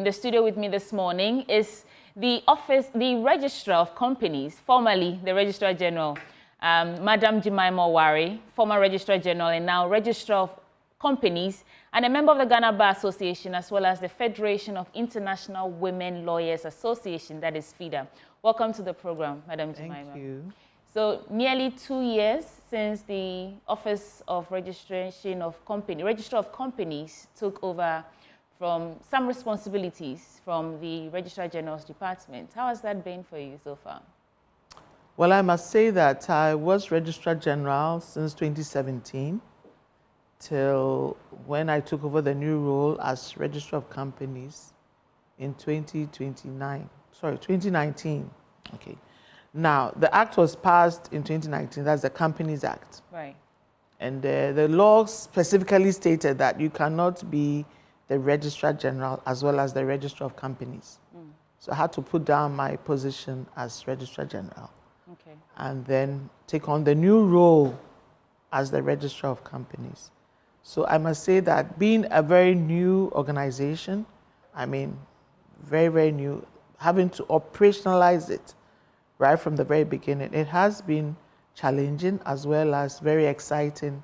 the studio with me this morning is the Registrar of Companies, formerly the Registrar General, Madam Jemima Oware, former Registrar General and now Registrar of Companies, and a member of the Ghana Bar Association, as well as the Federation of International Women Lawyers Association, that is FIDA. Welcome to the program, Madam Jemima. Thank you. So, nearly 2 years since the Office of Registrar of Companies took over from some responsibilities from the Registrar General's department. How has that been for you so far? Well, I must say that I was Registrar General since 2017 till when I took over the new role as Registrar of Companies in 2019. Okay. Now, the act was passed in 2019, that's the Companies Act. Right. And the law specifically stated that you cannot be the Registrar General as well as the Registrar of Companies. So I had to put down my position as Registrar General. Okay. And then take on the new role as the Registrar of Companies. So I must say that being a very new organization, I mean, very, very new, having to operationalize it right from the very beginning, it has been challenging as well as very exciting,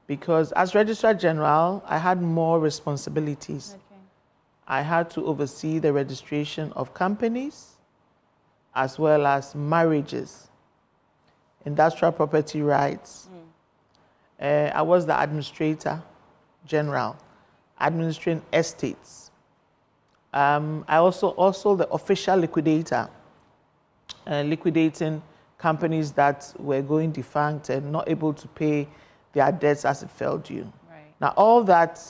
because as Registrar General, I had more responsibilities. Okay. I had to oversee the registration of companies as well as marriages, industrial property rights. I was the Administrator General, administering estates. I also the official liquidator, liquidating companies that were going defunct and not able to pay their debts as it fell due. Right. Now, all that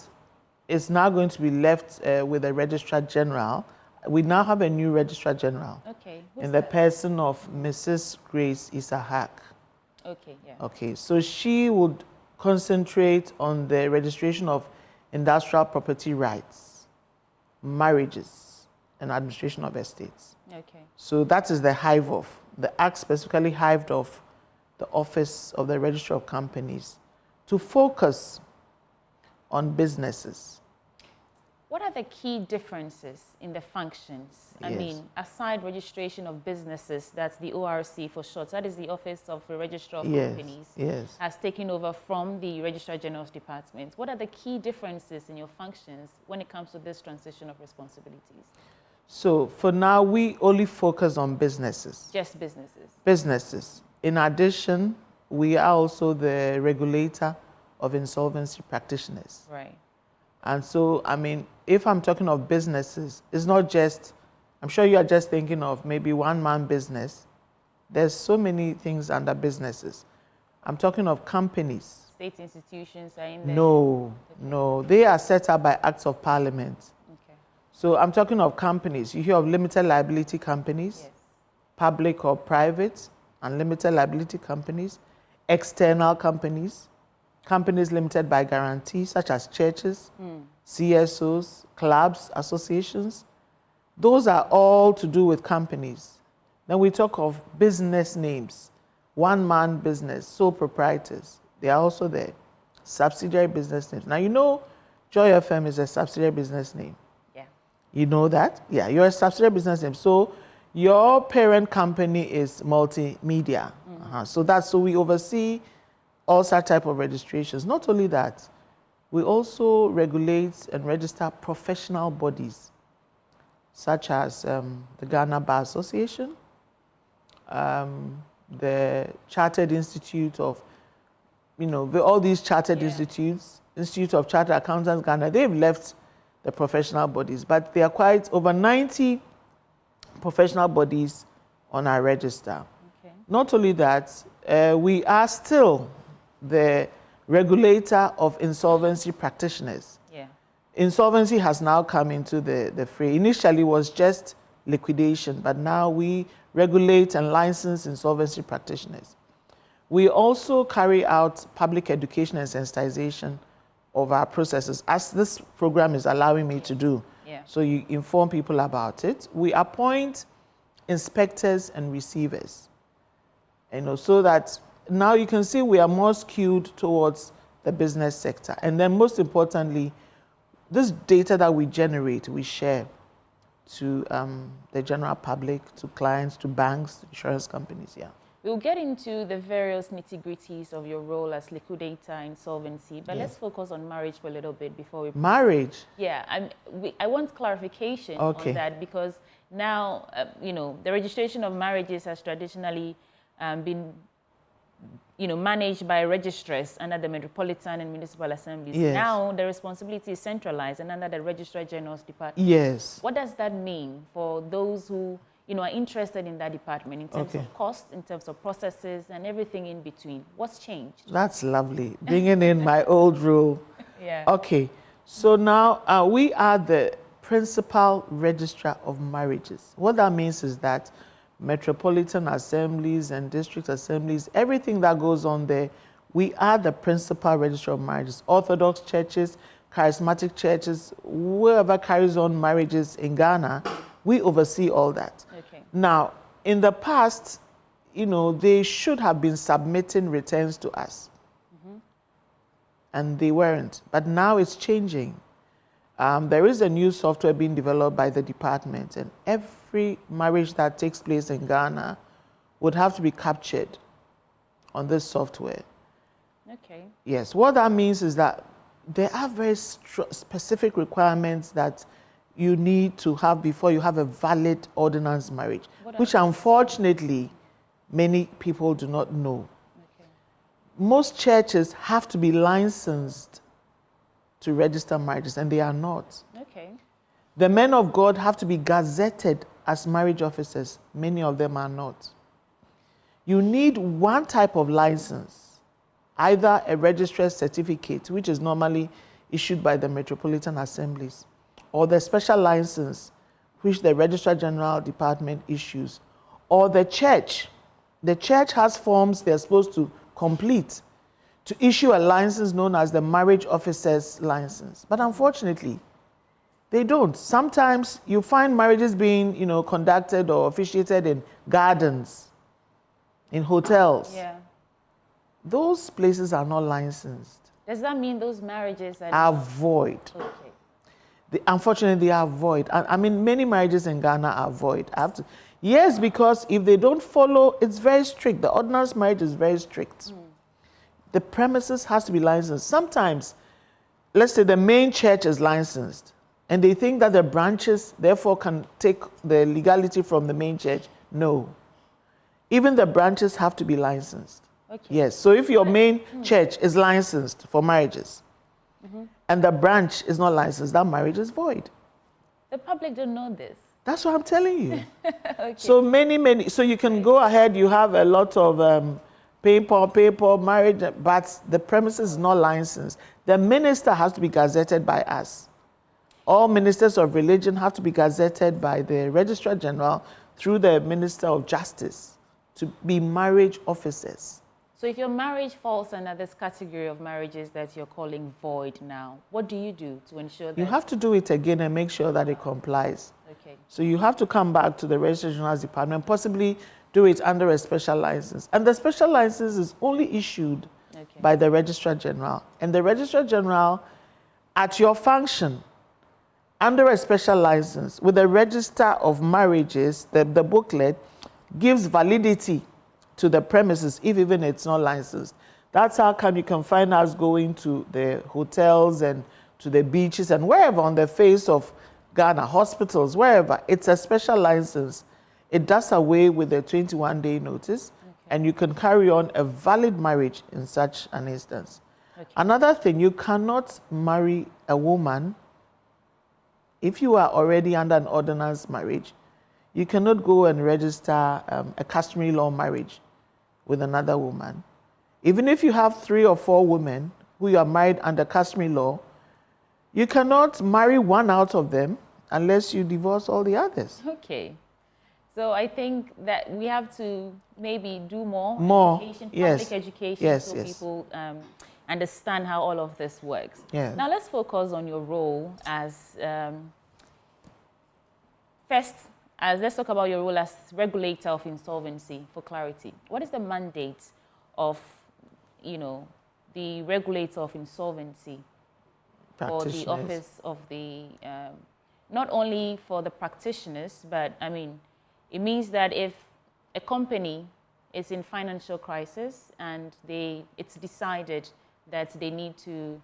is now going to be left with the Registrar General. We now have a new Registrar General. Okay. In the person of Mrs. Grace Isahak. Okay, yeah. Okay, so she would concentrate on the registration of industrial property rights, marriages, and administration of estates. Okay. So that is the hive of. The Act specifically hived off the Office of the Registrar of Companies to focus on businesses. What are the key differences in the functions? I mean, aside registration of businesses, that's the ORC for short, that is the Office of the Registrar of Companies, has taken over from the Registrar General's department. What are the key differences in your functions when it comes to this transition of responsibilities? So for now, we only focus on businesses. Just businesses? Businesses. In addition, we are also the regulator of insolvency practitioners. Right. And so, I mean, if I'm talking of businesses, it's not just, I'm sure you are just thinking of maybe one-man business. There's so many things under businesses. I'm talking of companies. State institutions are in there? No, no. They are set up by acts of parliament. Okay. So I'm talking of companies. You hear of limited liability companies, yes, public or private, and limited liability companies, external companies, companies limited by guarantee, such as churches, CSOs, clubs, associations. Those are all to do with companies. Then we talk of business names, one-man business, sole proprietors. They are also there. Subsidiary business names. Now, you know Joy FM is a subsidiary business name. Yeah. You know that? Yeah, you're a subsidiary business name. So your parent company is multimedia. So we oversee all such type of registrations. Not only that, we also regulate and register professional bodies, such as the Ghana Bar Association, the Chartered Institute of, all these chartered institutes, Institute of Chartered Accountants Ghana, they've left the professional bodies, but there are quite over 90 professional bodies on our register. Okay. Not only that, we are still the regulator of insolvency practitioners. Yeah. Insolvency has now come into the fray. Initially, it was just liquidation, but now we regulate and license insolvency practitioners. We also carry out public education and sensitization of our processes, as this program is allowing me to do. Yeah. So you inform people about it. We appoint inspectors and receivers, so that now you can see we are more skewed towards the business sector. And then most importantly, this data that we generate, we share to the general public, to clients, to banks, insurance companies, yeah. We'll get into the various nitty-gritties of your role as liquidator insolvency, but let's focus on marriage for a little bit before we... Marriage? Yeah, I want clarification on that, because now, you know, the registration of marriages has traditionally been, you know, managed by registrars under the Metropolitan and Municipal Assemblies. Yes. Now, the responsibility is centralized and under the Registrar General's department. Yes. What does that mean for those who, you know, are interested in that department in terms of cost, in terms of processes, and everything in between? What's changed? That's lovely. Bringing in my old role. Yeah. Okay. So now we are the principal registrar of marriages. What that means is that metropolitan assemblies and district assemblies, everything that goes on there, we are the principal registrar of marriages. Orthodox churches, charismatic churches, whoever carries on marriages in Ghana, we oversee all that. Okay. Now, in the past, you know, they should have been submitting returns to us. And they weren't. But now it's changing. There is a new software being developed by the department, and every marriage that takes place in Ghana would have to be captured on this software. Okay. Yes. What that means is that there are very specific requirements that you need to have before you have a valid ordinance marriage, which unfortunately many people do not know. Okay. Most churches have to be licensed to register marriages, and they are not. Okay. The men of God have to be gazetted as marriage officers. Many of them are not. You need one type of license, either a registrar's certificate, which is normally issued by the Metropolitan Assemblies, or the special license, which the Registrar General Department issues, or the church. The church has forms they're supposed to complete to issue a license known as the marriage officer's license. But unfortunately, they don't. Sometimes you find marriages being, you know, conducted or officiated in gardens, in hotels. Yeah. Those places are not licensed. Does that mean those marriages are void? Okay. Unfortunately, they are void. I mean, many marriages in Ghana are void. Yes, because if they don't follow, it's very strict. The ordinance marriage is very strict. The premises has to be licensed. Sometimes, let's say the main church is licensed, and they think that the branches, therefore, can take the legality from the main church. No. Even the branches have to be licensed. Okay. Yes. So if your main church is licensed for marriages, and the branch is not licensed, that marriage is void. The public don't know this. That's what I'm telling you. Okay. So many, so you can go ahead, you have a lot of paper, marriage, but the premises is not licensed. The minister has to be gazetted by us. All ministers of religion have to be gazetted by the Registrar General through the Minister of Justice to be marriage officers. So if your marriage falls under this category of marriages that you're calling void now, what do you do to ensure that? You have to do it again and make sure that it complies. Okay. So you have to come back to the Registrar General's department, possibly do it under a special license. And the special license is only issued by the Registrar General. And the Registrar General, at your function, under a special license, with the Register of Marriages, the booklet gives validity to the premises, if even it's not licensed. That's how come you can find us going to the hotels and to the beaches and wherever on the face of Ghana, hospitals, wherever. It's a special license. It does away with the 21-day notice, and you can carry on a valid marriage in such an instance. Okay. Another thing, you cannot marry a woman if you are already under an ordinance marriage. You cannot go and register a customary law marriage with another woman. Even if you have 3 or 4 women who you are married under customary law, you cannot marry one out of them unless you divorce all the others. Okay. So I think that we have to maybe do more education, public education, so people understand how all of this works. Yes. Now let's focus on your role as, let's talk about your role as regulator of insolvency for clarity. What is the mandate of, you know, the regulator of insolvency? for the office of the, not only for the practitioners, but I mean, it means that if a company is in financial crisis and it's decided that they need to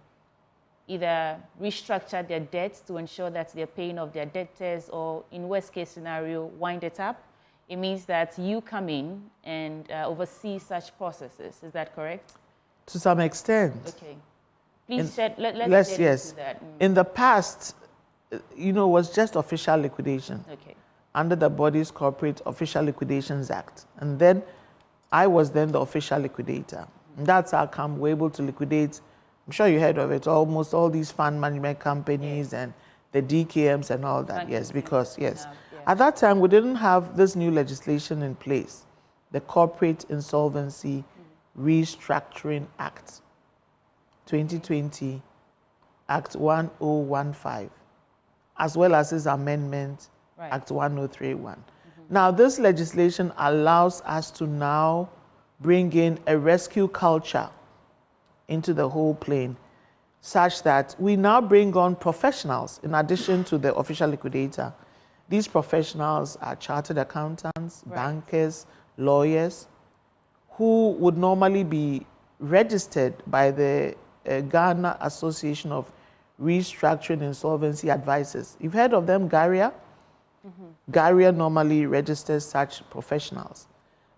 either restructure their debts to ensure that they're paying off their debtors, or in worst case scenario, wind it up, it means that you come in and oversee such processes. Is that correct? To some extent. Okay. Please let's get into that. In the past, it was just official liquidation. Okay. Under the Bodies Corporate Official Liquidations Act. And then I was then the official liquidator. And that's how come we're able to liquidate, I'm sure you heard of it, almost all these fund management companies and the DKMs and all that. Yes, because, yes. At that time, we didn't have this new legislation in place, the Corporate Insolvency Restructuring Act, 2020, Act 1015, as well as its amendment, Act 1031. Now, this legislation allows us to now bring in a rescue culture into the whole plane, such that we now bring on professionals in addition to the official liquidator. These professionals are chartered accountants, bankers, lawyers, who would normally be registered by the Ghana Association of Restructuring Insolvency Advisors. You've heard of them, GARIA? GARIA normally registers such professionals.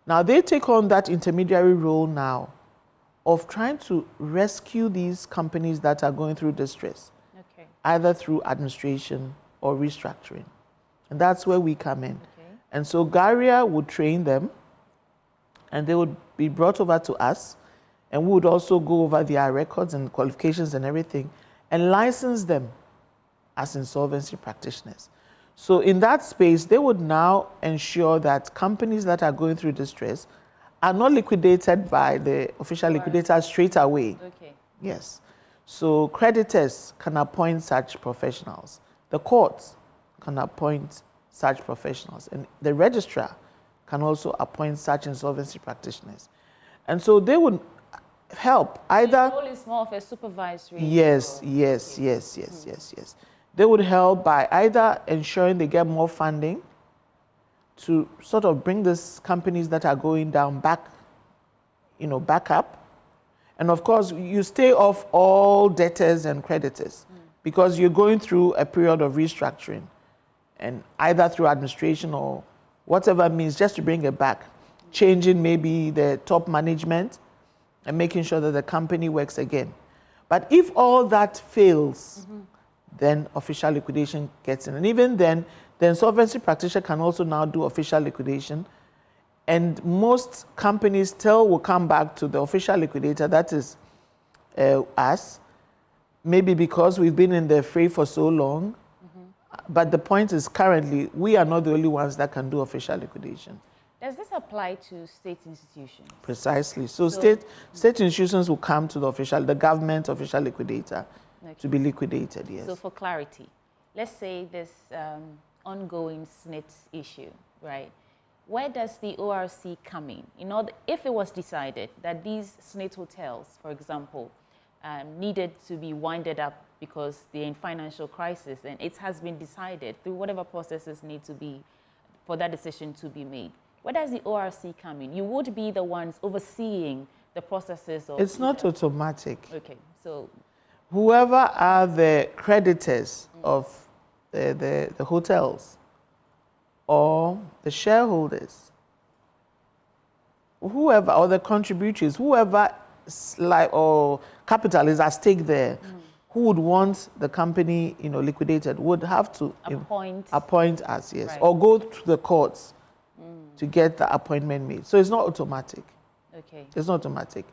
Now, they take on that intermediary role now of trying to rescue these companies that are going through distress, either through administration or restructuring. And that's where we come in. And so GARIA would train them, and they would be brought over to us, and we would also go over their records and qualifications and everything, and license them as insolvency practitioners. So in that space, they would now ensure that companies that are going through distress are not liquidated by the official liquidator straight away. Yes. So creditors can appoint such professionals. The courts can appoint such professionals. And the registrar can also appoint such insolvency practitioners. And so they would help either... The role is more of a supervisory Yes. They would help by either ensuring they get more funding to sort of bring these companies that are going down back up. And of course, you stay off all debtors and creditors because you're going through a period of restructuring, and either through administration or whatever means, just to bring it back, changing maybe the top management and making sure that the company works again. But if all that fails, then official liquidation gets in. And even then, the insolvency practitioner can also now do official liquidation. And most companies still will come back to the official liquidator, that is us, maybe because we've been in the fray for so long. But the point is, currently, we are not the only ones that can do official liquidation. Does this apply to state institutions? Precisely. So state institutions will come to the government official liquidator to be liquidated, yes. So for clarity, let's say this ongoing SNIT issue, right? Where does the ORC come in? If it was decided that these SNIT hotels, for example, needed to be winded up because they're in financial crisis, and it has been decided through whatever processes need to be for that decision to be made, where does the ORC come in? You would be the ones overseeing the processes of... It's not automatic. Okay, so... Whoever are the creditors of the hotels or the shareholders, whoever, or the contributors, whoever or capital is at stake there, who would want the company, liquidated, would have to appoint us, yes, or go to the courts to get the appointment made. So it's not automatic. Okay. It's not automatic.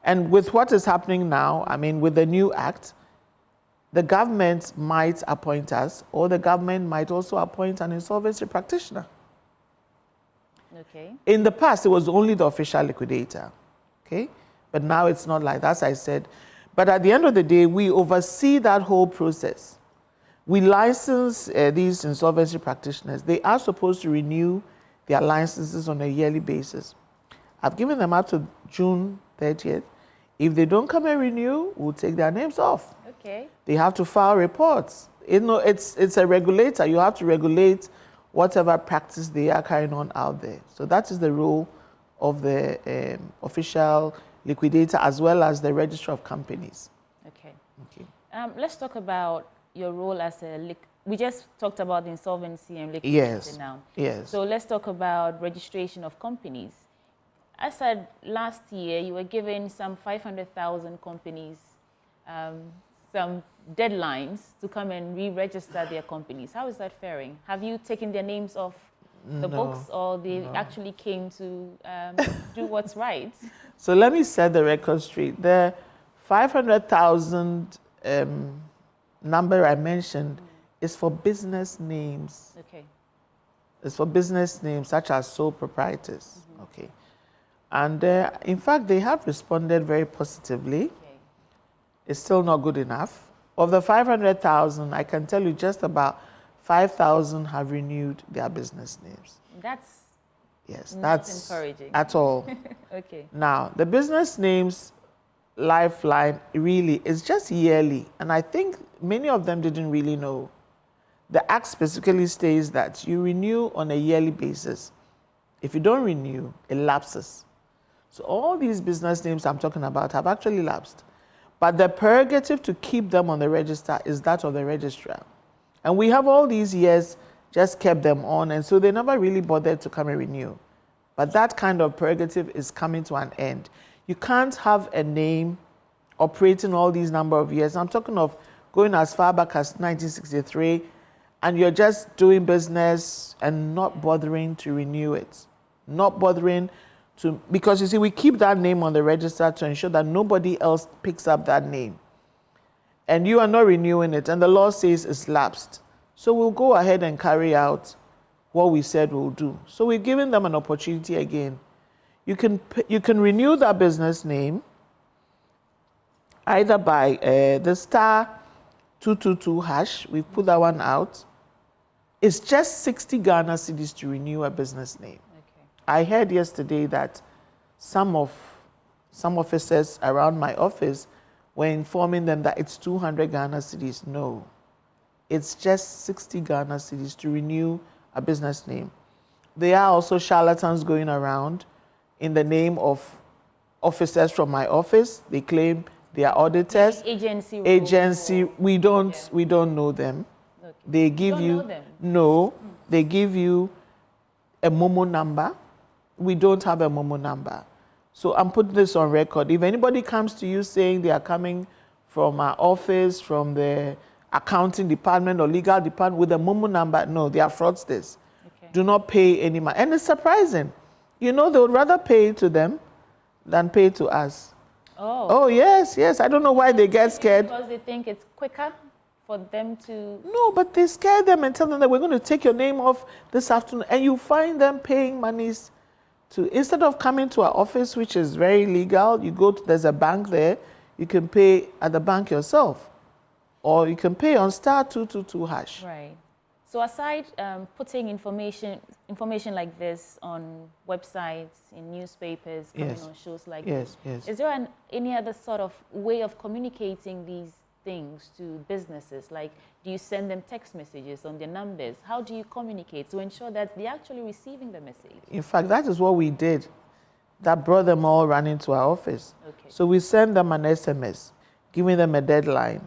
And with what is happening now, I mean, with the new act, the government might appoint us, or the government might also appoint an insolvency practitioner. Okay. In the past, it was only the official liquidator, okay? But now it's not like that, as I said. But at the end of the day, we oversee that whole process. We license these insolvency practitioners. They are supposed to renew their licenses on a yearly basis. I've given them up to June 30th. If they don't come and renew, we'll take their names off. Okay. They have to file reports. You know, it's a regulator. You have to regulate whatever practice they are carrying on out there. So that is the role of the official liquidator as well as the registrar of companies. Okay. Okay. Let's talk about your role as a we just talked about insolvency and liquidation Yes. now. Yes. So let's talk about registration of companies. I said last year you were giving some 500,000 companies some deadlines to come and re-register their companies. How is that faring? Have you taken their names off the books, or they actually came to do what's right? So let me set the record straight. The 500,000 number I mentioned is for business names. Okay. It's for business names such as sole proprietors. Okay. And in fact, they have responded very positively. Okay. It's still not good enough. Of the 500,000, I can tell you just about 5,000 have renewed their business names. That's Yes, not that's encouraging at all. Okay. Now, the business names lifeline really is just yearly, and I think many of them didn't really know. The Act specifically states that you renew on a yearly basis. If you don't renew, it lapses. So all these business names I'm talking about have actually lapsed. But the prerogative to keep them on the register is that of the registrar. And we have all these years just kept them on, and so they never really bothered to come and renew. But that kind of prerogative is coming to an end. You can't have a name operating all these number of years. I'm talking of going as far back as 1963, and you're just doing business and not bothering to renew it. Not bothering to, because you see, we keep that name on the register to ensure that nobody else picks up that name. And you are not renewing it, and the law says it's lapsed. So we'll go ahead and carry out what we said we'll do. So we've given them an opportunity again. You can renew that business name either by the *222#. We've put that one out. It's just 60 Ghana cedis to renew a business name. Okay. I heard yesterday that some officers around my office were informing them that it's 200 Ghana cedis. No, it's just 60 Ghana cedis to renew a business name. There are also charlatans going around in the name of officers from my office. They claim they are auditors. Agency. We don't know them. Okay. They give you don't know them? No, they give you a Momo number. We don't have a Momo number. So I'm putting this on record. If anybody comes to you saying they are coming from our office, from the accounting department or legal department with a Momo number, no, they are fraudsters. Okay. Do not pay any money. And it's surprising. You know, they would rather pay to them than pay to us. Oh, yes. I don't know why they get scared. Because they think it's quicker for them to... No, but they scare them and tell them that we're going to take your name off this afternoon. And you find them paying monies to, instead of coming to our office, which is very legal, you go to, there's a bank there, you can pay at the bank yourself. Or you can pay on *222#. Right. So aside putting information like this on websites, in newspapers, coming on shows like this, is there any other sort of way of communicating these things to businesses? Like, do you send them text messages on their numbers? How do you communicate to ensure that they're actually receiving the message? In fact, that is what we did. That brought them all running to our office. Okay. So we send them an SMS, giving them a deadline.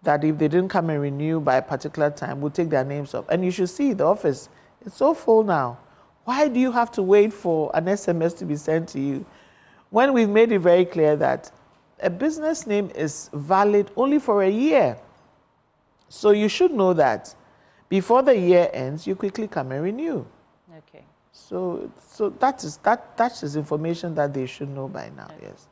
That if they didn't come and renew by a particular time, we'll take their names off. And you should see the office, it's so full now. Why do you have to wait for an SMS to be sent to you? When we've made it very clear that a business name is valid only for a year. So you should know that before the year ends, you quickly come and renew. Okay. So that is information that they should know by now, yes.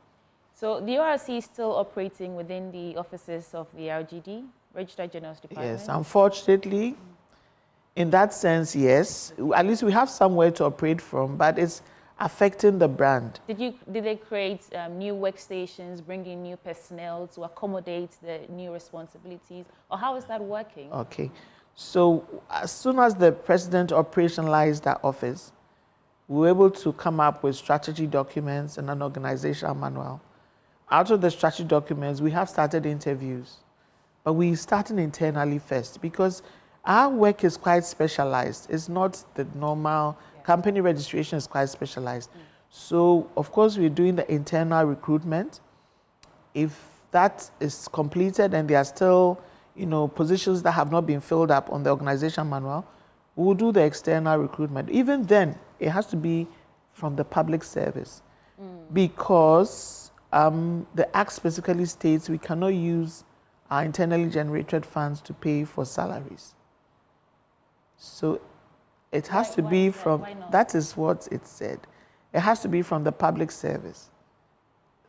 So the ORC is still operating within the offices of the RGD, Registrar General's Department? Yes, unfortunately, in that sense, yes. At least we have somewhere to operate from, but it's affecting the brand. Did they create new workstations, bring in new personnel to accommodate the new responsibilities, or how is that working? Okay. So as soon as the president operationalized that office, we were able to come up with strategy documents and an organizational manual. Out of the strategy documents, we have started interviews. but we starting internally first because our work is quite specialized. It's not the normal company registration is quite specialized. So of course we're doing the internal recruitment. If that is completed and there are still, positions that have not been filled up on the organization manual, we'll do the external recruitment. Even then, it has to be from the public service because the Act specifically states we cannot use our internally generated funds to pay for salaries. So it has to be from, that is what it said. It has to be from the public service,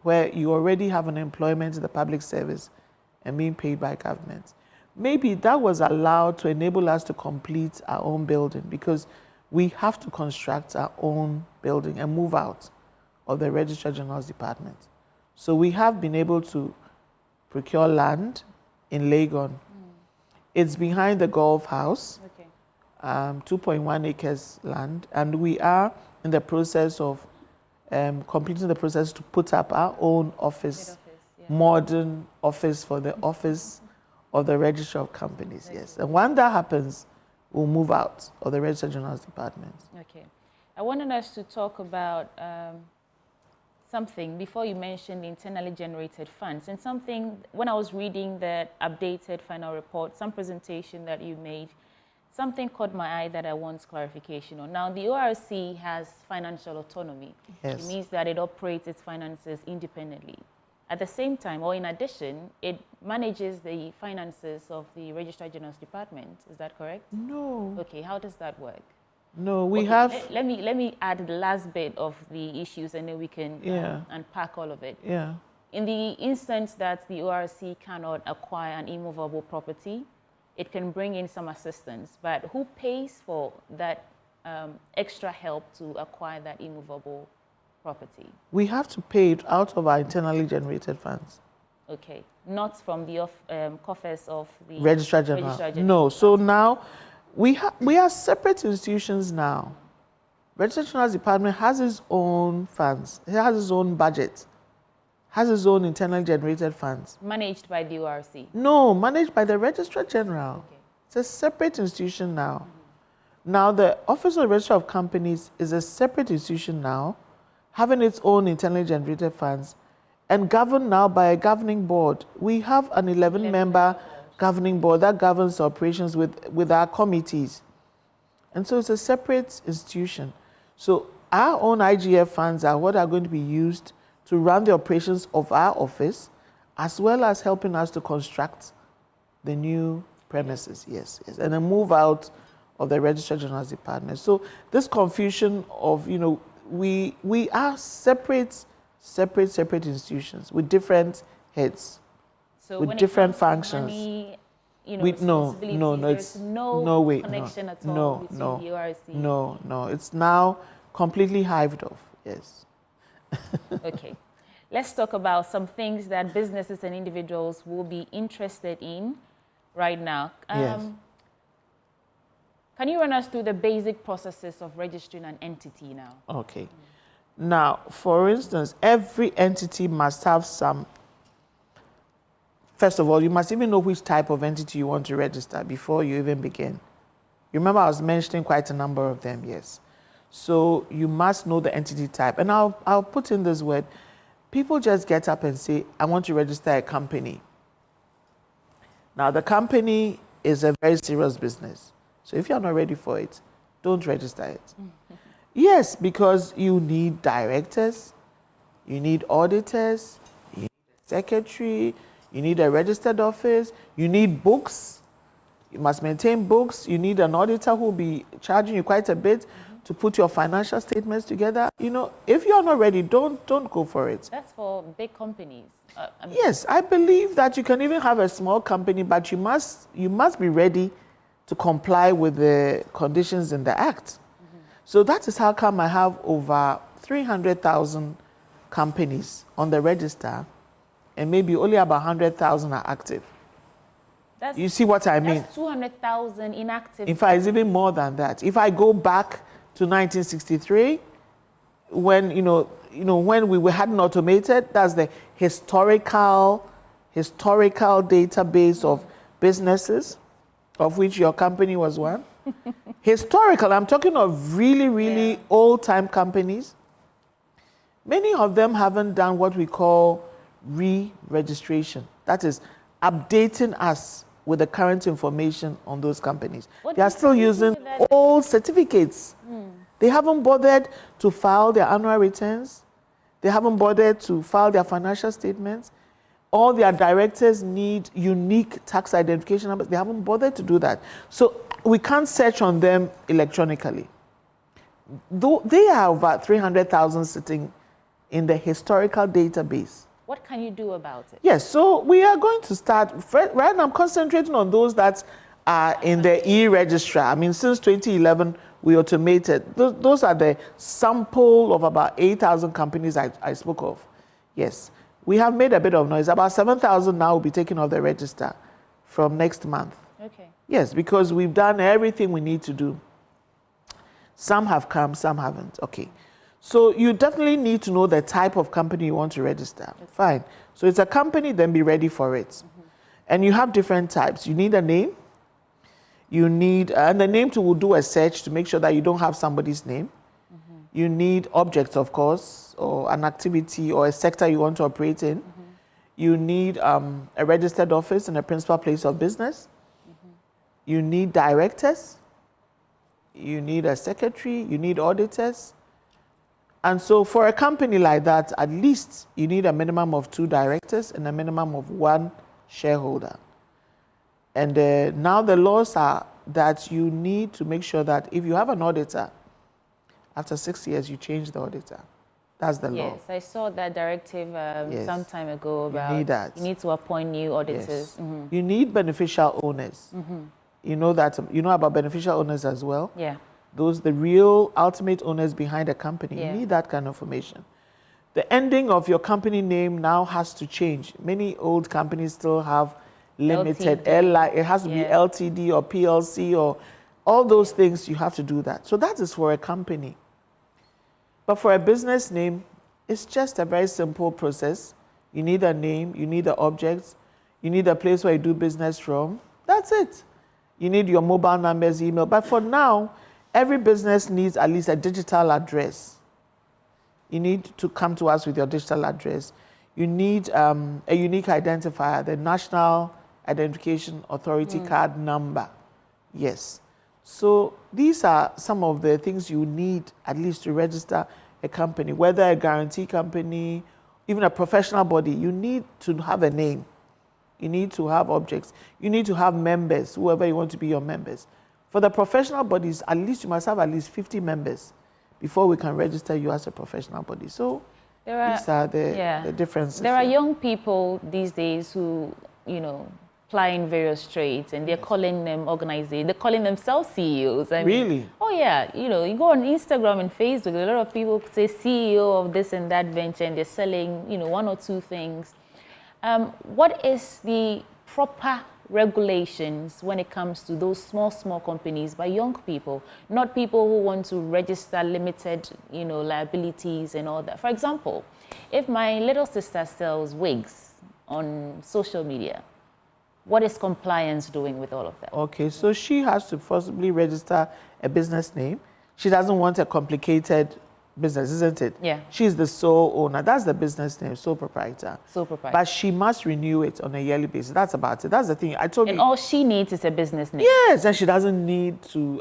where you already have an employment in the public service and being paid by government. Maybe that was allowed to enable us to complete our own building because we have to construct our own building and move out of the Registrar General's department. So we have been able to procure land in Legon. It's behind the golf house, 2.1 acres land, and we are in the process of completing the process to put up our own office, modern office for the office of the Registrar of Companies, yes. And when that happens, we'll move out of the Registrar General's department. Okay. I wanted us to talk about something before you mentioned internally generated funds, and something when I was reading the updated final report, some presentation that you made, something caught my eye that I want clarification on. Now, the ORC has financial autonomy. Yes. It means that it operates its finances independently. At the same time, or in addition, it manages the finances of the Registrar General's department. Is that correct? No. Okay, how does that work? No, we have... Let me add the last bit of the issues and then we can unpack all of it. Yeah. In the instance that the ORC cannot acquire an immovable property, it can bring in some assistance, but who pays for that extra help to acquire that immovable property? We have to pay it out of our internally generated funds. Okay, not from the coffers of the Registrar General. No, so now we are separate institutions now. Registrar General's department has its own funds. It has its own budget. Has its own internally generated funds. Managed by the ORC? No, managed by the Registrar General. Okay. It's a separate institution now. Now, the Office of the Registrar of Companies is a separate institution now, having its own internally generated funds, and governed now by a governing board. We have an 11-member governing board that governs operations with our committees. And so it's a separate institution. So our own IGF funds are what are going to be used to run the operations of our office, as well as helping us to construct the new premises, yes, and then move out of the Registrar General's department. So this confusion of, we are separate institutions with different heads, so with different functions. Money, no, there's no connection at all between the ORC. No, it's now completely hived off, yes. Okay, let's talk about some things that businesses and individuals will be interested in right now. Yes. Can you run us through the basic processes of registering an entity now? Okay. Now, for instance, every entity must have some. First of all, you must even know which type of entity you want to register before you even begin. You remember I was mentioning quite a number of them, yes. So you must know the entity type. And I'll put in this word. People just get up and say, I want to register a company. Now, the company is a very serious business. So if you're not ready for it, don't register it. Yes, because you need directors, you need auditors, you need a secretary, you need a registered office, you need books. You must maintain books. You need an auditor who will be charging you quite a bit to put your financial statements together. If you're not ready, don't go for it. That's for big companies. Yes, I believe that you can even have a small company, but you must be ready to comply with the conditions in the Act. So that is how come I have over 300,000 companies on the register, and maybe only about 100,000 are active. You see what I mean? That's 200,000 inactive. In fact, it's even more than that. If I go back to 1963, when when we hadn't automated, that's the historical historical database of businesses, of which your company was one. Historical, I'm talking of really old-time companies. Many of them haven't done what we call re-registration. That is, updating us with the current information on those companies. They are still using old certificates. They haven't bothered to file their annual returns. They haven't bothered to file their financial statements. All their directors need unique tax identification numbers. They haven't bothered to do that. So we can't search on them electronically. Though they have about 300,000 sitting in the historical database. What can you do about it? Yes, so we are going to start, right now I'm concentrating on those that are in the e-registrar. I mean, since 2011, we automated. Those are the sample of about 8,000 companies I spoke of. Yes, we have made a bit of noise. About 7,000 now will be taken off the register from next month. Okay. Yes, because we've done everything we need to do. Some have come, some haven't. Okay. So you definitely need to know the type of company you want to register. Okay. Fine. So it's a company, then be ready for it. And you have different types. You need a name. You need, and the name will do a search to make sure that you don't have somebody's name. You need objects, of course, or an activity or a sector you want to operate in. You need a registered office and a principal place of business. You need directors. You need a secretary. You need auditors. And so for a company like that, at least you need a minimum of 2 directors and a minimum of 1 shareholder. And now the laws are that you need to make sure that if you have an auditor, after 6 years, you change the auditor. That's the law. Yes, I saw that directive some time ago about you need that. You need to appoint new auditors. Yes. You need beneficial owners. You know that, you know about beneficial owners as well? Yeah. Those, the real ultimate owners behind a company. Yeah. You need that kind of information. The ending of your company name now has to change. Many old companies still have limited LTD. It has to be LTD or PLC or all those things. You have to do that. So that is for a company. But for a business name, it's just a very simple process. You need a name, you need the objects, you need a place where you do business from. That's it. You need your mobile numbers, email. But for now, every business needs at least a digital address. You need to come to us with your digital address. You need a unique identifier, the National Identification Authority card number. Yes. So these are some of the things you need at least to register a company, whether a guarantee company, even a professional body. You need to have a name. You need to have objects. You need to have members, whoever you want to be your members. For the professional bodies, at least you must have at least 50 members before we can register you as a professional body. So these are the differences. There are young people these days who, you know, apply in various trades and they're calling them organizations. They're calling themselves CEOs. I mean, really? Oh yeah. You know, you go on Instagram and Facebook, a lot of people say CEO of this and that venture and they're selling, you know, 1 or 2 things. What is the proper regulations when it comes to those small companies by young people, not people who want to register limited, you know, liabilities and all that? For example, if my little sister sells wigs on social media, what is compliance doing with all of that? Okay, so she has to possibly register a business name. She doesn't want a complicated business, isn't it? Yeah. She's the sole owner. That's the business name, sole proprietor. Sole proprietor. But she must renew it on a yearly basis. That's about it. That's the thing. I told you. And all she needs is a business name. Yes, and she doesn't need to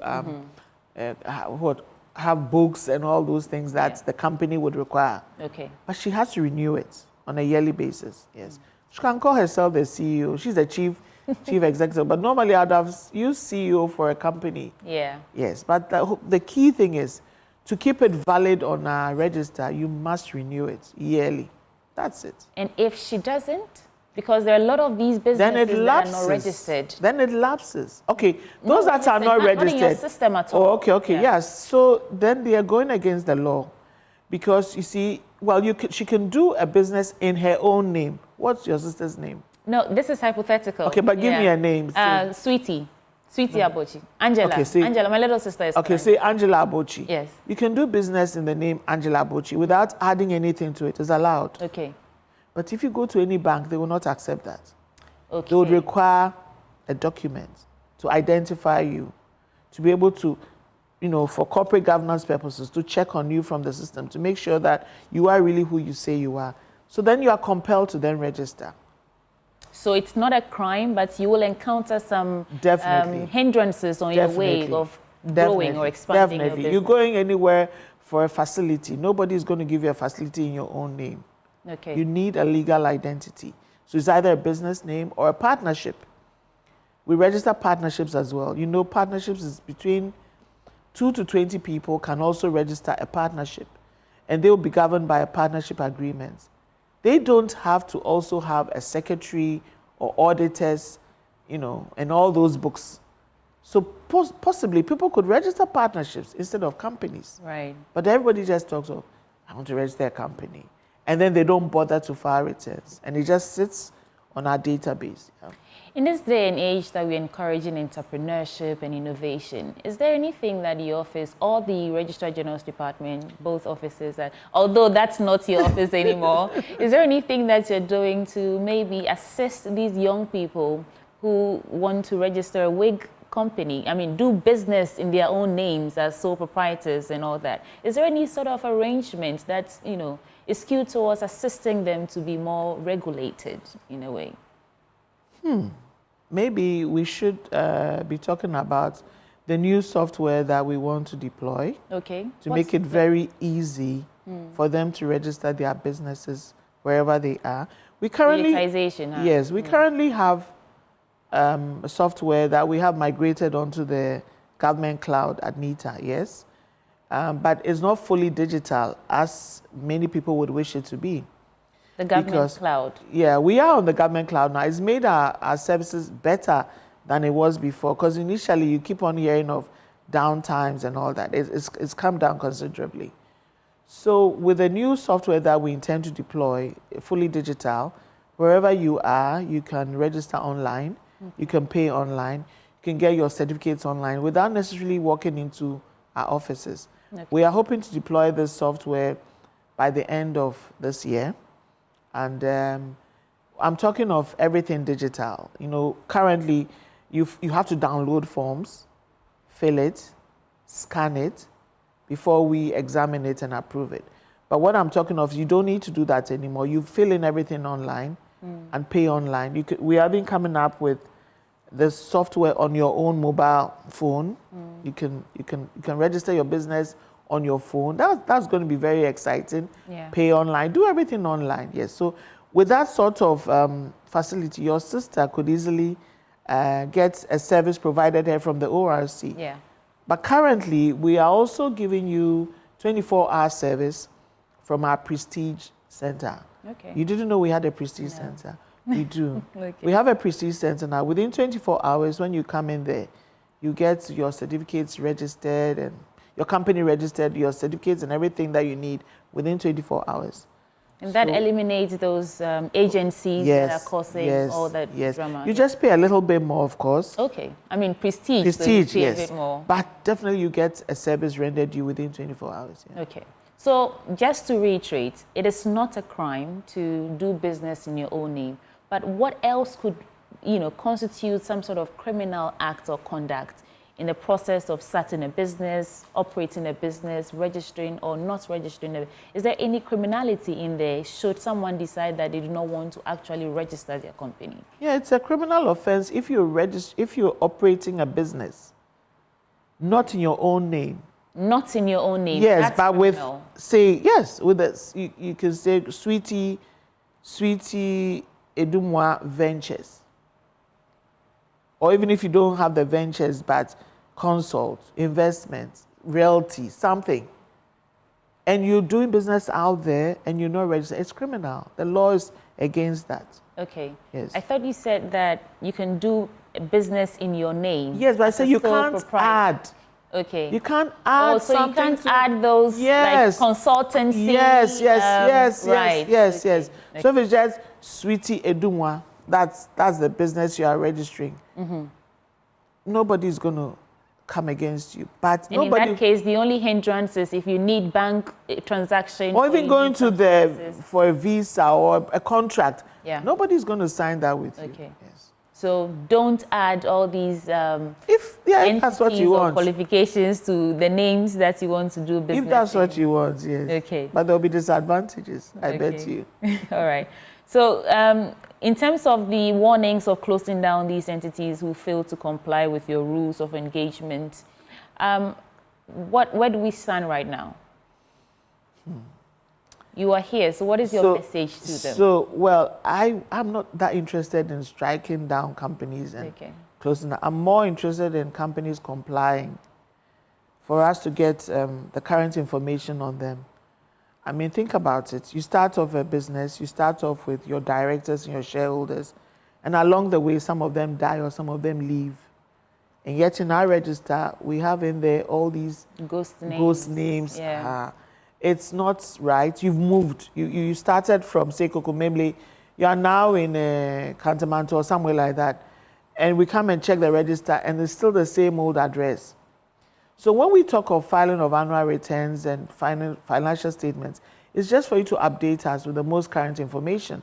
have books and all those things that the company would require. Okay. But she has to renew it on a yearly basis. Yes. She can call herself the CEO. She's the chief executive. But normally I'd have used CEO for a company. Yeah. Yes. But the key thing is, to keep it valid on our register, you must renew it yearly. That's it. And if she doesn't, because there are a lot of these businesses that are not registered. Then it lapses. Okay, those that are not registered. Not in your system at all. Oh, okay, yes. So then they are going against the law. Because you see, well, she can do a business in her own name. What's your sister's name? No, this is hypothetical. Okay, but give me a name. Sweetie Abochi. Angela. Okay, Angela, my little sister is okay, say Angela Abochi. Yes. You can do business in the name Angela Abochi without adding anything to it. It's allowed. Okay. But if you go to any bank, they will not accept that. Okay. They would require a document to identify you, to be able to, for corporate governance purposes, to check on you from the system, to make sure that you are really who you say you are. So then you are compelled to then register. So it's not a crime, but you will encounter some hindrances on your way of growing or expanding your business. You're going anywhere for a facility. Nobody is going to give you a facility in your own name. Okay. You need a legal identity. So it's either a business name or a partnership. We register partnerships as well. Partnerships is between 2 to 20 people can also register a partnership, and they will be governed by a partnership agreement. They don't have to also have a secretary or auditors, and all those books. So possibly people could register partnerships instead of companies. Right. But everybody just talks of, I want to register a company. And then they don't bother to file returns. And it just sits on our database. Yeah. In this day and age that we're encouraging entrepreneurship and innovation, is there anything that the office or the Registrar General's Department, both offices, although that's not your office anymore, is there anything that you're doing to maybe assist these young people who want to register a wig company, do business in their own names as sole proprietors and all that? Is there any sort of arrangement that, is skewed towards assisting them to be more regulated in a way? Maybe we should be talking about the new software that we want to deploy. Okay. To make it very easy for them to register their businesses wherever they are. We currently, digitization. Yes, we currently have a software that we have migrated onto the government cloud at NITA, yes. But it's not fully digital as many people would wish it to be. The government cloud. Yeah, we are on the government cloud now. It's made our services better than it was before, because initially you keep on hearing of downtimes and all that. It's come down considerably. So with the new software that we intend to deploy, fully digital, wherever you are, you can register online, you can pay online, you can get your certificates online without necessarily walking into our offices. Okay. We are hoping to deploy this software by the end of this year. And I'm talking of everything digital. Currently, you have to download forms, fill it, scan it, before we examine it and approve it. But what I'm talking of, you don't need to do that anymore. You fill in everything online and pay online. We have been coming up with the software on your own mobile phone. You can register your business on your phone. That's going to be very exciting. Yeah. Pay online, do everything online. Yes. So with that sort of facility, your sister could easily get a service provided here from the ORC. Yeah. But currently, we are also giving you 24-hour service from our Prestige Center. Okay. You didn't know we had a Prestige Center? We do. Okay. We have a Prestige Center now. Within 24 hours, when you come in there, you get your certificates registered and your company registered, your certificates and everything that you need within 24 hours. And that eliminates those agencies that are causing all that drama. You just pay a little bit more, of course. Okay. Prestige. Prestige, so you pay yes. a bit more. But definitely you get a service rendered you within 24 hours. Yeah. Okay. So just to reiterate, it is not a crime to do business in your own name. But what else could, constitute some sort of criminal act or conduct in the process of starting a business, operating a business, registering or not registering? Is there any criminality in there should someone decide that they do not want to actually register their company? Yeah, it's a criminal offense if you're operating a business not in your own name. Not in your own name. Yes, that's but criminal. You can say Sweetie Edumwa Ventures. Or even if you don't have the ventures, but consult, investments, realty, something, and you're doing business out there and you're not registered, it's criminal. The law is against that. Okay. Yes. I thought you said that you can do a business in your name. Yes, but I said you can't add. Okay. You can't add so something. You can't add those like consultancy. Yes. Okay. So if it's just Sweetie Edumwa, that's the business you are registering. Nobody's going to come against you. But and in that case, the only hindrance is if you need bank transactions. Or even going to for a visa or a contract. Yeah. Nobody's going to sign that with you. Okay. Yes. So don't add all these if that's what you want. Qualifications to the names that you want to do business. If that's what you want, yes. Okay. But there'll be disadvantages, I bet you. All right. So in terms of the warnings of closing down these entities who fail to comply with your rules of engagement, where do we stand right now? You are here, so what is your message to them? So, well, I'm not that interested in striking down companies and closing down. I'm more interested in companies complying for us to get the current information on them. I mean, think about it. You start off a business, you start off with your directors and your shareholders, and along the way, some of them die or some of them leave. And yet in our register, we have in there all these ghost names. Yeah. It's not right. You've moved. You started from, say, Kokomemle. You are now in Kantamanto or somewhere like that. And we come and check the register, and it's still the same old address. So when we talk of filing of annual returns and financial statements, it's just for you to update us with the most current information.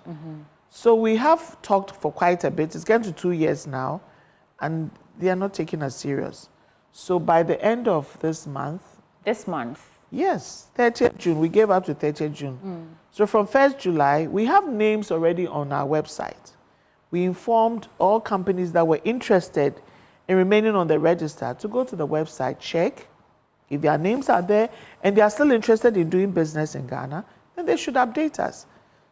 So we have talked for quite a bit. It's getting to 2 years now, and they are not taking us serious. So by the end of this month... This month? Yes, 30th June. We gave up to 30th June. So from 1st July, we have names already on our website. We informed all companies that were interested in remaining on the register to go to the website, check. If their names are there and they are still interested in doing business in Ghana, then they should update us.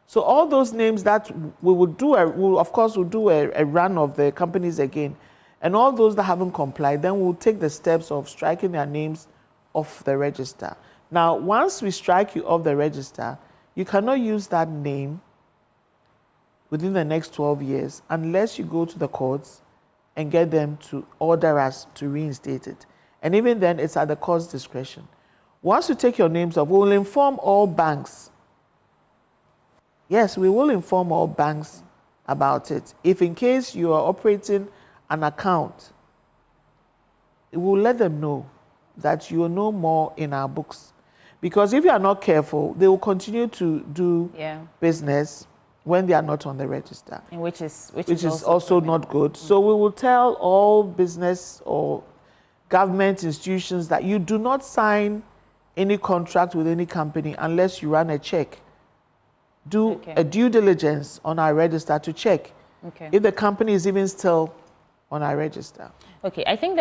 So all those names that we would do, we'll do a run of the companies again. And all those that haven't complied, then we'll take the steps of striking their names off the register. Now, once we strike you off the register, you cannot use that name within the next 12 years unless you go to the courts and get them to order us to reinstate it. And even then, it's at the court's discretion. Once you take your names off, we will inform all banks. Yes, we will inform all banks about it. If in case you are operating an account, we will let them know that you are no more in our books. Because if you are not careful, they will continue to do business when they are not on the register. And which is also not good. So we will tell all business or government institutions that you do not sign any contract with any company unless you run a check. Do a due diligence on our register to check if the company is even still on our register. Okay, I think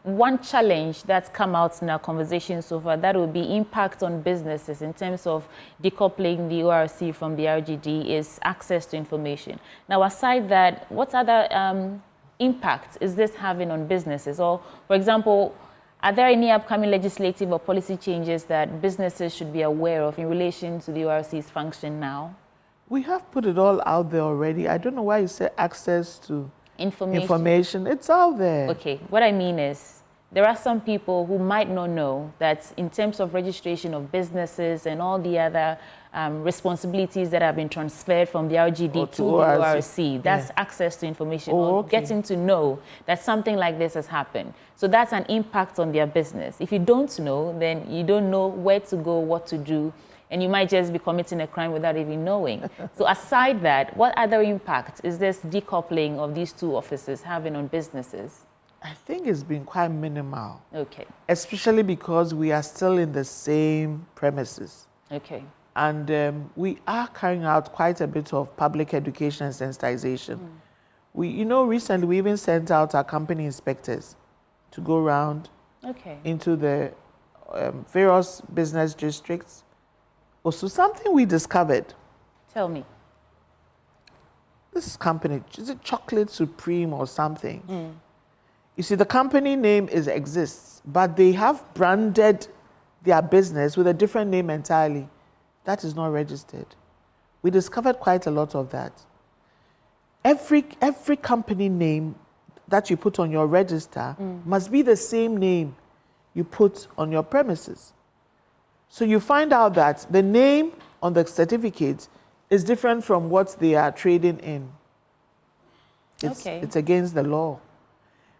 one challenge that's come out in our conversation so far, that will be impact on businesses in terms of decoupling the ORC from the RGD is access to information. Now, aside that, what other impact is this having on businesses? Or, for example, are there any upcoming legislative or policy changes that businesses should be aware of in relation to the ORC's function now? We have put it all out there already. I don't know why you say access to information. It's out there. Okay, what I mean is, there are some people who might not know that in terms of registration of businesses and all the other responsibilities that have been transferred from the RGD to the ORC, that's access to information, or getting to know that something like this has happened. So that's an impact on their business. If you don't know, then you don't know where to go, what to do, and you might just be committing a crime without even knowing. So aside that, what other impact is this decoupling of these two offices having on businesses? I think it's been quite minimal. Okay. Especially because we are still in the same premises. Okay. And we are carrying out quite a bit of public education and sensitization. Recently we even sent out our company inspectors to go around into the various business districts. Also, something we discovered. Tell me. This company, is it Chocolate Supreme or something? You see, the company name exists, but they have branded their business with a different name entirely. That is not registered. We discovered quite a lot of that. Every company name that you put on your register must be the same name you put on your premises. So you find out that the name on the certificate is different from what they are trading in. It's against the law.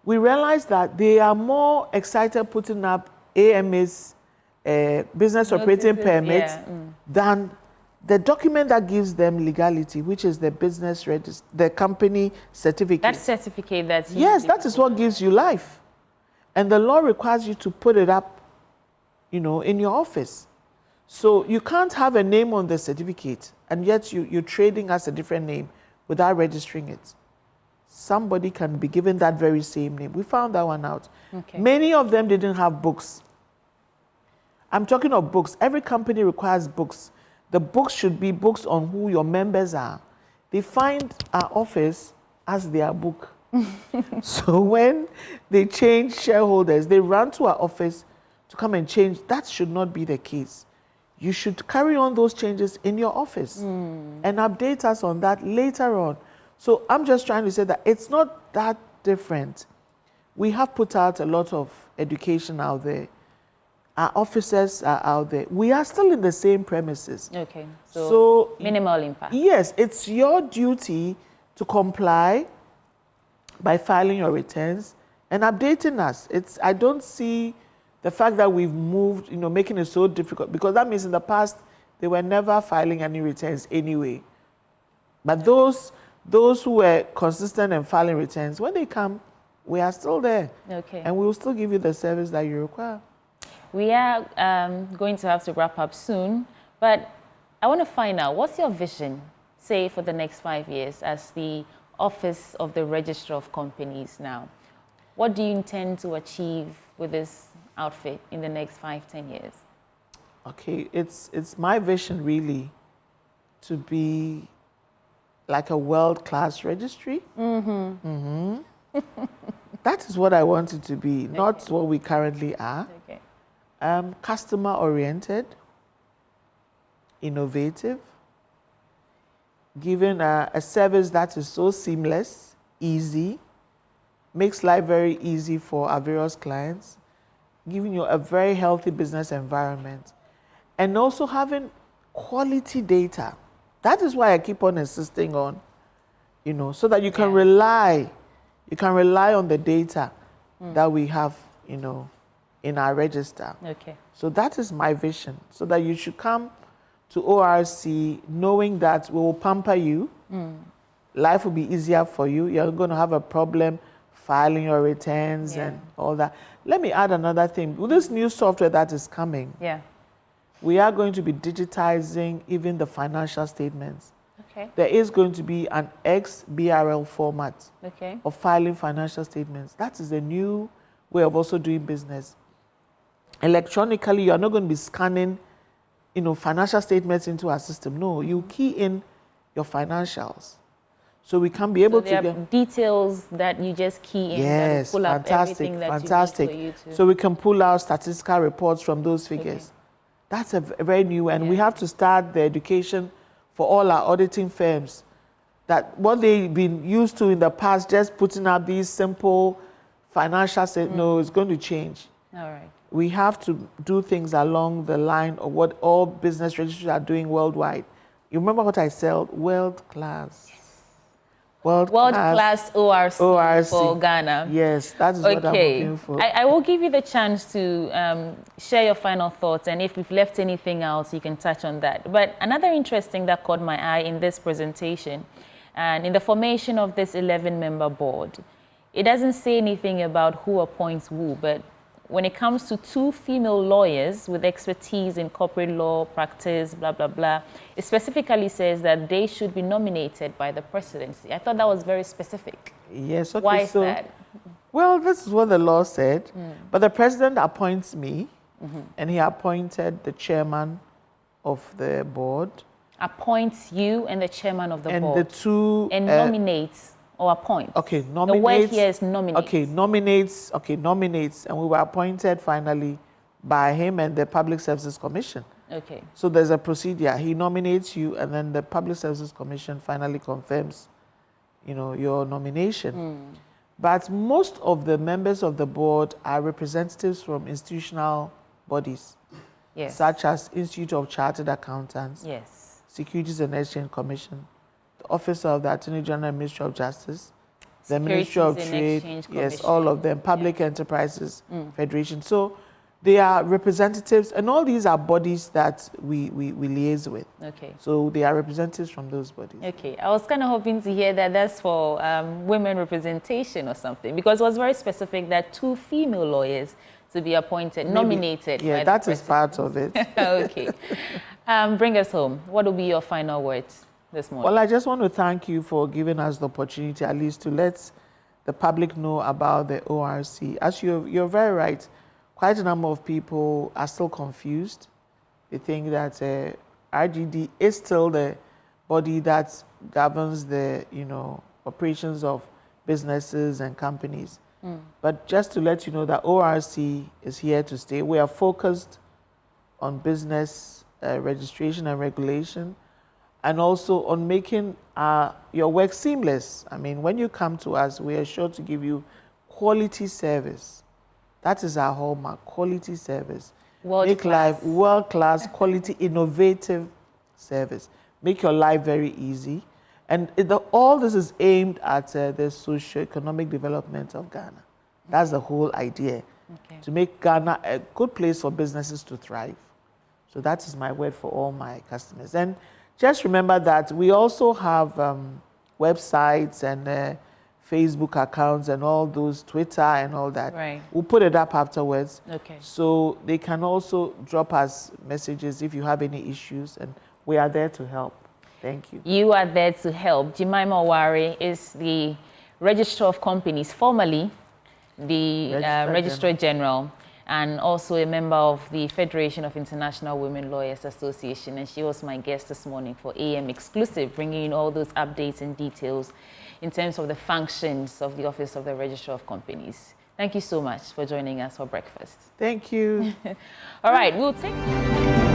we realized that they are more excited putting up AMA's business operating permit than the document that gives them legality, which is the business register, the company certificate. That certificate that's... Yes, that is what gives you life. And the law requires you to put it up, you know, in your office. So you can't have a name on the certificate, and yet you're trading as a different name without registering it. Somebody can be given that very same name. We found that one out. Okay. Many of them didn't have books. I'm talking of books. Every company requires books. The books should be books on who your members are. They find our office as their book. So when they change shareholders, they run to our office to come and change. That should not be the case. You should carry on those changes in your office and update us on that later on. So I'm just trying to say that it's not that different. We have put out a lot of education out there. Our officers are out there. We are still in the same premises. Okay, so minimal impact. Yes, it's your duty to comply by filing your returns and updating us. I don't see the fact that we've moved, you know, making it so difficult, because that means in the past they were never filing any returns anyway. But those who were consistent in filing returns, when they come, we are still there. Okay. And we will still give you the service that you require. We are going to have to wrap up soon, but I want to find out, what's your vision, say, for the next 5 years as the Office of the Registrar of Companies now? What do you intend to achieve with this outfit in the next 5-10 years? Okay, it's my vision really to be like a world-class registry. That is what I want it to be, not what we currently are. Okay. Customer-oriented, innovative, giving a service that is so seamless, easy, makes life very easy for our various clients, giving you a very healthy business environment, and also having quality data. That is why I keep on insisting on, you know, so that you can rely on the data that we have, you know, in our register. Okay. So that is my vision, so that you should come to ORC knowing that we will pamper you. Life will be easier for you. You're going to have a problem filing your returns and all that. Let me add another thing. With this new software that is coming, we are going to be digitizing even the financial statements. Okay. There is going to be an XBRL format Okay. of filing financial statements. That is a new way of also doing business. Electronically, you're not going to be scanning, you know, financial statements into our system. No, you key in your financials. So we can be able to get details that you just key in. Yes, that pull up fantastic, that fantastic. You need for you to... So we can pull out statistical reports from those figures. Okay. That's a very new, and we have to start the education for all our auditing firms, that what they've been used to in the past, just putting up these simple financial statements, no, it's going to change. All right. We have to do things along the line of what all business registries are doing worldwide. You remember what I said? World class. Yes. World class ORC for Ghana. Yes, that is what I'm looking for. I will give you the chance to share your final thoughts, and if we've left anything else, you can touch on that. But another interesting that caught my eye in this presentation, and in the formation of this 11-member board, it doesn't say anything about who appoints who, but when it comes to 2 female lawyers with expertise in corporate law, practice, blah, blah, blah, it specifically says that they should be nominated by the presidency. I thought that was very specific. Yes, okay. Why is that? Well, this is what the law said, but the president appoints me, and he appointed the chairman of the board. Appoints you and the chairman of the board. And the 2... And nominates or appoints. Okay, nominates. The word here is nominates. Okay, nominates. Okay, nominates. And we were appointed finally by him and the Public Services Commission. Okay. So there's a procedure. He nominates you, and then the Public Services Commission finally confirms, you know, your nomination. But most of the members of the board are representatives from institutional bodies. Yes. Such as Institute of Chartered Accountants. Yes. Securities and Exchange Commission, the Office of the Attorney General and Ministry of Justice, the Ministry of Securities and Trade, Exchange yes, Commission. all of them, Public Enterprises Federation. So they are representatives, and all these are bodies that we liaise with. Okay. So they are representatives from those bodies. Okay. I was kind of hoping to hear that that's for women representation or something, because it was very specific that 2 female lawyers to be appointed, nominated. Yeah, that is part of it. Okay. Bring us home. What will be your final words this morning? Well, I just want to thank you for giving us the opportunity, at least, to let the public know about the ORC. As you're very right, quite a number of people are still confused. They think that RGD is still the body that governs the operations of businesses and companies. But just to let you know that ORC is here to stay. We are focused on business registration and regulation, and also on making your work seamless. I mean, when you come to us, we are sure to give you quality service. That is our hallmark, quality service. Make life world-class, quality, innovative service. Make your life very easy. And all this is aimed at the socio-economic development of Ghana. That's the whole idea, to make Ghana a good place for businesses to thrive. So that is my word for all my customers. And just remember that we also have websites and Facebook accounts and all those, Twitter and all that. Right. We'll put it up afterwards. Okay. So they can also drop us messages if you have any issues, and we are there to help. Thank you. You are there to help. Jemima Oware is the Registrar of Companies, formerly the Registrar General, and also a member of the Federation of International Women Lawyers Association. And she was my guest this morning for AM Exclusive, bringing in all those updates and details in terms of the functions of the Office of the Registrar of Companies. Thank you so much for joining us for breakfast. Thank you. All right, we'll take...